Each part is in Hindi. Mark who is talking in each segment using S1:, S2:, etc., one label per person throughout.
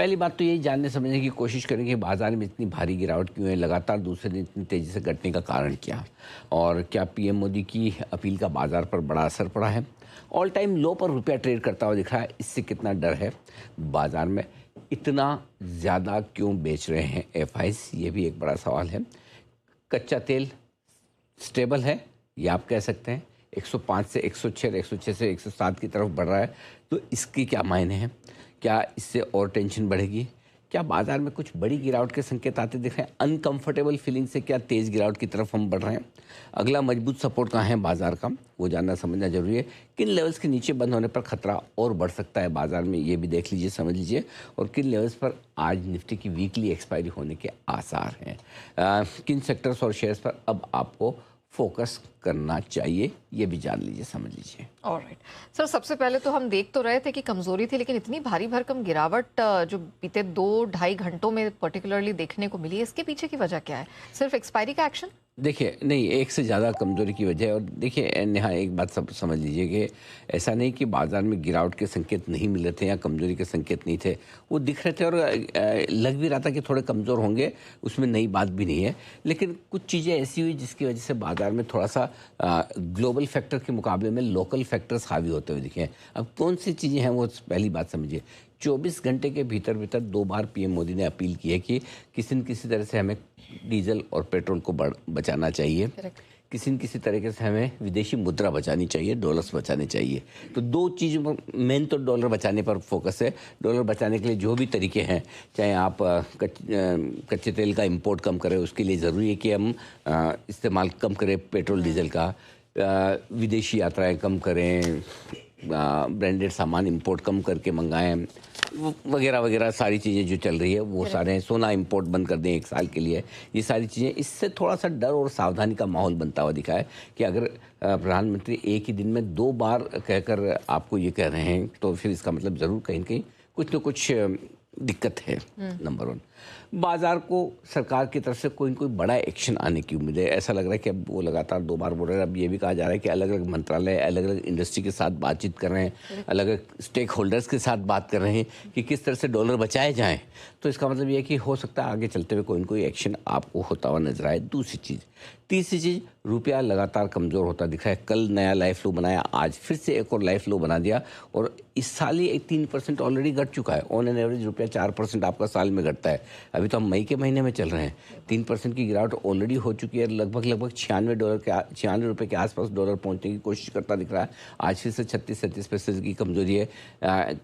S1: पहली बात तो यही जानने समझने की कोशिश करें कि बाजार में इतनी भारी गिरावट क्यों है, लगातार दूसरे दिन इतनी तेज़ी से घटने का कारण क्या, और क्या पीएम मोदी की अपील का बाजार पर बड़ा असर पड़ा है। ऑल टाइम लो पर रुपया ट्रेड करता हुआ दिख रहा है, इससे कितना डर है बाजार में, इतना ज़्यादा क्यों बेच रहे हैं एफआईज, ये भी एक बड़ा सवाल है। कच्चा तेल स्टेबल है, ये आप कह सकते हैं, 105 से 106, 106 से 107 की तरफ बढ़ रहा है, तो इसकी क्या मायने हैं? क्या इससे और टेंशन बढ़ेगी? क्या बाजार में कुछ बड़ी गिरावट के संकेत आते दिख रहे हैं? अनकंफर्टेबल फीलिंग से क्या तेज़ गिरावट की तरफ हम बढ़ रहे हैं? अगला मजबूत सपोर्ट कहाँ है बाजार का, वो जानना समझना जरूरी है। किन लेवल्स के नीचे बंद होने पर खतरा और बढ़ सकता है बाजार में, ये भी देख लीजिए, समझ लीजिए। और किन लेवल्स पर आज निफ्टी की वीकली एक्सपायरी होने के आसार हैं, किन सेक्टर्स और शेयर्स पर अब आपको फोकस करना चाहिए, ये भी जान लीजिए, समझ लीजिए।
S2: ऑलराइट सर, सबसे पहले तो हम देख तो रहे थे कि कमजोरी थी, लेकिन इतनी भारी भरकम गिरावट जो बीते 2-2.5 घंटों में पर्टिकुलरली देखने को मिली है, इसके पीछे की वजह क्या है? सिर्फ एक्सपायरी का एक्शन?
S1: देखिए, नहीं, एक से ज़्यादा कमज़ोरी की वजह है। और देखिए नेहा, एक बात सब समझ लीजिए कि ऐसा नहीं कि बाज़ार में गिरावट के संकेत नहीं मिल रहे थे या कमज़ोरी के संकेत नहीं थे, वो दिख रहे थे और लग भी रहा था कि थोड़े कमज़ोर होंगे, उसमें नई बात भी नहीं है। लेकिन कुछ चीज़ें ऐसी हुई जिसकी वजह से बाज़ार में थोड़ा सा ग्लोबल फैक्टर के मुकाबले में लोकल फैक्टर्स हावी होते हुए दिखे। अब कौन सी चीज़ें हैं वो पहली बात समझिए। 24 घंटे के भीतर भीतर 2 बार पीएम मोदी ने अपील की है कि किसी न किसी तरह से हमें डीजल और पेट्रोल को बचाना चाहिए, किसी न किसी तरीके से हमें विदेशी मुद्रा बचानी चाहिए, डॉलर्स बचाने चाहिए। तो दो चीज़ मेन तो डॉलर बचाने पर फोकस है। डॉलर बचाने के लिए जो भी तरीके हैं, चाहे आप कच्चे तेल का इंपोर्ट कम करें, उसके लिए ज़रूरी है कि हम इस्तेमाल कम करें पेट्रोल डीजल का, विदेशी यात्राएं कम करें, ब्रांडेड सामान इंपोर्ट कम करके मंगाएं, वगैरह वगैरह सारी चीज़ें जो चल रही है वो सारे हैं। सोना इंपोर्ट बंद कर दें 1 साल के लिए, ये सारी चीज़ें, इससे थोड़ा सा डर और सावधानी का माहौल बनता हुआ दिखा है कि अगर प्रधानमंत्री एक ही दिन में 2 बार कहकर आपको ये कह रहे हैं तो फिर इसका मतलब ज़रूर कहीं न कहीं कुछ न कुछ दिक्कत है। नंबर 1, बाजार को सरकार की तरफ से कोई न कोई बड़ा एक्शन आने की उम्मीद है। ऐसा लग रहा है कि अब वो लगातार 2 बार बोल रहे हैं। अब ये भी कहा जा रहा है कि अलग अलग मंत्रालय अलग अलग इंडस्ट्री के साथ बातचीत कर रहे हैं, अलग अलग स्टेक होल्डर्स के साथ बात कर रहे हैं कि किस तरह से डॉलर बचाए जाएं। तो इसका मतलब ये है कि हो सकता है आगे चलते हुए कोई न कोई एक्शन आपको होता हुआ नजर आए। दूसरी चीज़, तीसरी चीज़, रुपया लगातार कमज़ोर होता दिख रहा है। कल नया लाइफ लो बनाया, आज फिर से एक और लाइफ लो बना दिया, और इस साल ही 3% ऑलरेडी घट चुका है। ऑन एन एवरेज रुपया 4% आपका साल में घटता है। अभी तो हम मई के महीने में चल रहे हैं, 3% की गिरावट ऑलरेडी हो चुकी है। लगभग $96 रुपये के आसपास डॉलर पहुंचने की कोशिश करता दिख रहा है। आज फिर से 36-37% की कमजोरी है।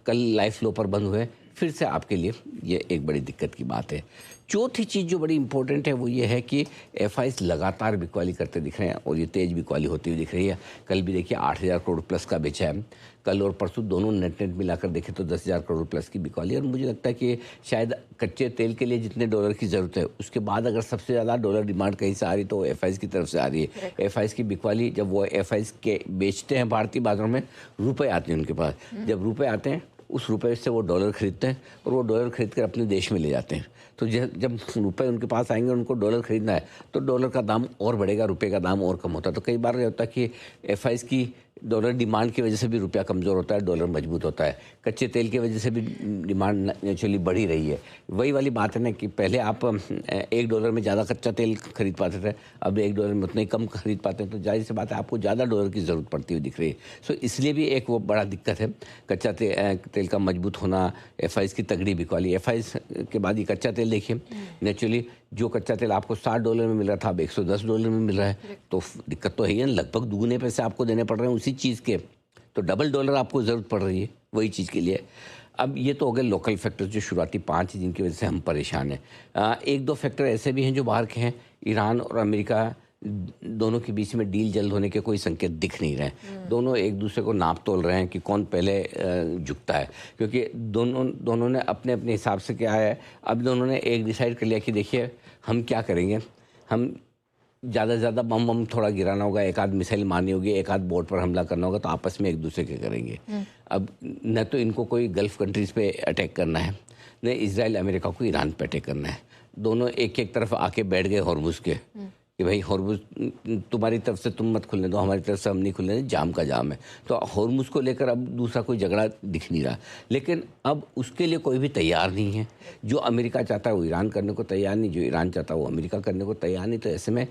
S1: कल लाइफ लो पर बंद हुए, फिर से आपके लिए ये एक बड़ी दिक्कत की बात है। चौथी चीज़ जो बड़ी इंपॉर्टेंट है वो ये है कि एफआईज लगातार बिकवाली करते दिख रहे हैं, और ये तेज़ बिकवाली होती हुई दिख रही है। कल भी देखिए 8,000 करोड़ प्लस का बेचा है। कल और परसों दोनों नेट मिलाकर देखें तो 10,000 करोड़ प्लस की बिकवाली। और मुझे लगता है कि शायद कच्चे तेल के लिए जितने डॉलर की ज़रूरत है, उसके बाद अगर सबसे ज़्यादा डॉलर डिमांड कहीं से आ रही तो एफआईज की तरफ से आ रही है। एफआईज की बिकवाली, जब वो एफआईज के बेचते हैं भारतीय बाजारों में, रुपये आते हैं उनके पास। जब रुपये आते हैं, उस रुपए से वो डॉलर खरीदते हैं, और वो डॉलर खरीद कर अपने देश में ले जाते हैं। तो जब रुपए उनके पास आएंगे, उनको डॉलर खरीदना है, तो डॉलर का दाम और बढ़ेगा, रुपए का दाम और कम होता है। तो कई बार ये होता है कि एफआईज की डॉलर डिमांड की वजह से भी रुपया कमज़ोर होता है, डॉलर मजबूत होता है। कच्चे तेल की वजह से भी डिमांड नेचुरली बढ़ ही रही है। वही वाली बात है ना कि पहले आप $1 में ज़्यादा कच्चा तेल खरीद पाते थे, अब $1 में उतना ही कम खरीद पाते हैं। तो जाहिर सी बात है आपको ज़्यादा डॉलर की ज़रूरत पड़ती हुई दिख रही है। सो इसलिए भी एक वो बड़ा दिक्कत है, कच्चा तेल का मजबूत होना, एफआईज की तगड़ी बिकवाली। एफआईज के बाद ये कच्चा तेल देखिए, नेचुरली जो कच्चा तेल आपको $60 में मिल रहा था, अब $110 में मिल रहा है। तो दिक्कत तो है ही, लगभग दुगने पैसे आपको देने पड़ रहे हैं उसी चीज़ के, तो डबल डॉलर आपको ज़रूरत पड़ रही है वही चीज़ के लिए। अब ये तो हो गए लोकल फैक्टर्स जो शुरुआती 5 हैं जिनकी वजह से हम परेशान हैं। 1-2 फैक्टर ऐसे भी हैं जो बाहर के हैं। ईरान और अमेरिका दोनों के बीच में डील जल्द होने के कोई संकेत दिख नहीं रहे हैं। दोनों एक दूसरे को नाप तोल रहे हैं कि कौन पहले झुकता है, क्योंकि दोनों ने अपने अपने हिसाब से क्या है। अब दोनों ने एक डिसाइड कर लिया कि देखिए हम क्या करेंगे, हम ज़्यादा से ज़्यादा बम थोड़ा गिराना होगा, एक आध मिसाइल मारनी होगी, एक आध बोट पर हमला करना होगा, तो आपस में एक दूसरे के करेंगे। अब न तो इनको कोई गल्फ़ कंट्रीज़ पे अटैक करना है, न इजराइल अमेरिका को ईरान पे अटैक करना है। दोनों एक एक तरफ आके बैठ गए हॉर्मुज़ के, कि भाई हॉर्मुज तुम्हारी तरफ से तुम मत खुलने दो, हमारी तरफ से हम नहीं खुलने दें, जाम का जाम है। तो हॉर्मुज को लेकर अब दूसरा कोई झगड़ा दिख नहीं रहा, लेकिन अब उसके लिए कोई भी तैयार नहीं है। जो अमेरिका चाहता है वो ईरान करने को तैयार नहीं, जो ईरान चाहता है वो अमेरिका करने को तैयार नहीं। तो ऐसे में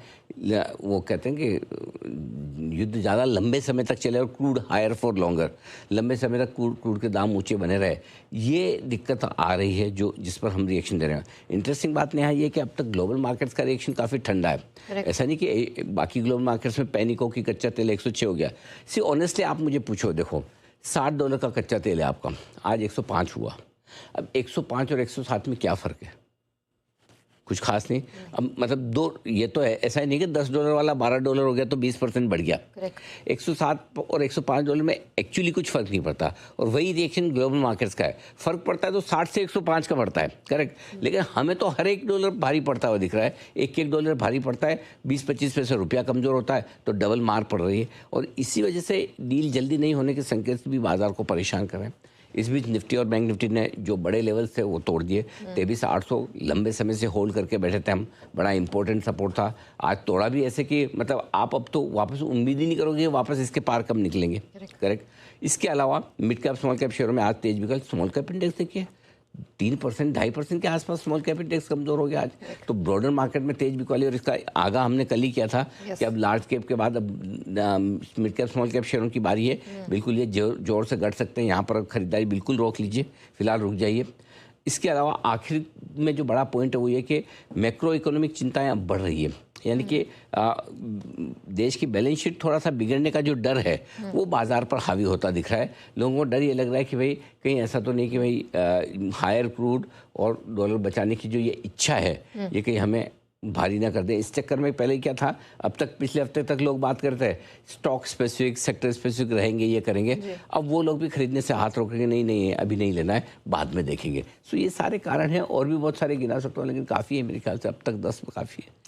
S1: वो कहते हैं कि युद्ध ज़्यादा लंबे समय तक चले और क्रूड हायर फॉर लॉन्गर, लंबे समय तक क्रूड के दाम ऊँचे बने रहे, ये दिक्कत आ रही है जो जिस पर हम रिएक्शन दे रहे हैं। इंटरेस्टिंग बात यहाँ ये है कि अब तक ग्लोबल मार्केट्स का रिएक्शन काफ़ी ठंडा है। ऐसा नहीं कि बाकी ग्लोबल मार्केट्स में पैनिक हो कि कच्चा तेल 106 हो गया। सी ऑनेस्टली आप मुझे पूछो, देखो $60 का कच्चा तेल है आपका, आज 105 हुआ। अब 105 और 107 में क्या फ़र्क है? कुछ खास नहीं। अब मतलब दो, ये तो है, ऐसा ही नहीं कि $10 वाला $12 हो गया तो 20% बढ़ गया। 107 और $105 में एक्चुअली कुछ फर्क नहीं पड़ता, और वही रिएक्शन ग्लोबल मार्केट्स का है। फर्क पड़ता है तो 60 से 105 का पड़ता है, करेक्ट। लेकिन हमें तो हर एक डॉलर भारी पड़ता हुआ दिख रहा है, एक डॉलर भारी पड़ता है, 20-25 पैसे रुपया कमज़ोर होता है तो डबल मार पड़ रही है, और इसी वजह से डील जल्दी नहीं होने के संकेत भी बाजार को परेशान कर रहे हैं। इस बीच निफ्टी और बैंक निफ्टी ने जो बड़े लेवल थे वो तोड़ दिए। 23,800 लंबे समय से होल्ड करके बैठे थे हम, बड़ा इंपॉर्टेंट सपोर्ट था। आज तोड़ा भी ऐसे कि मतलब आप अब तो वापस उम्मीद ही नहीं करोगे वापस इसके पार कब निकलेंगे, करेक्ट। इसके अलावा मिड कैप स्मॉल कैप शेयरों में आज तेज भी कल। स्मॉल कैप इंडेक्स देखिए 3%, 2.5% के आसपास स्मॉल कैप इंडेक्स कमजोर हो गया आज। तो ब्रॉडर मार्केट में तेज बिकवाली, और इसका आगा हमने कल ही किया था कि अब लार्ज कैप के बाद अब मिड कैप स्मॉल कैप शेयरों की बारी है। बिल्कुल ये जोर से घट सकते हैं, यहाँ पर खरीदारी बिल्कुल रोक लीजिए, फिलहाल रुक जाइए। इसके अलावा आखिर में जो बड़ा पॉइंट है वो ये कि मैक्रो इकोनॉमिक चिंताएं अब बढ़ रही है, यानी कि देश की बैलेंस शीट थोड़ा सा बिगड़ने का जो डर है वो बाजार पर हावी होता दिख रहा है। लोगों को डर ये लग रहा है कि भाई कहीं ऐसा तो नहीं कि भाई हायर क्रूड और डॉलर बचाने की जो ये इच्छा है ये कहीं हमें भारी ना कर दे। इस चक्कर में पहले क्या था, अब तक पिछले हफ्ते तक लोग बात करते हैं स्टॉक स्पेसिफिक, सेक्टर स्पेसिफिक रहेंगे, ये करेंगे। अब वो लोग भी खरीदने से हाथ रोकेंगे, नहीं नहीं अभी नहीं लेना है, बाद में देखेंगे। सो ये सारे कारण हैं, और भी बहुत सारे गिना सकता हूँ, लेकिन काफ़ी है मेरे ख्याल से, अब तक 10 काफ़ी है।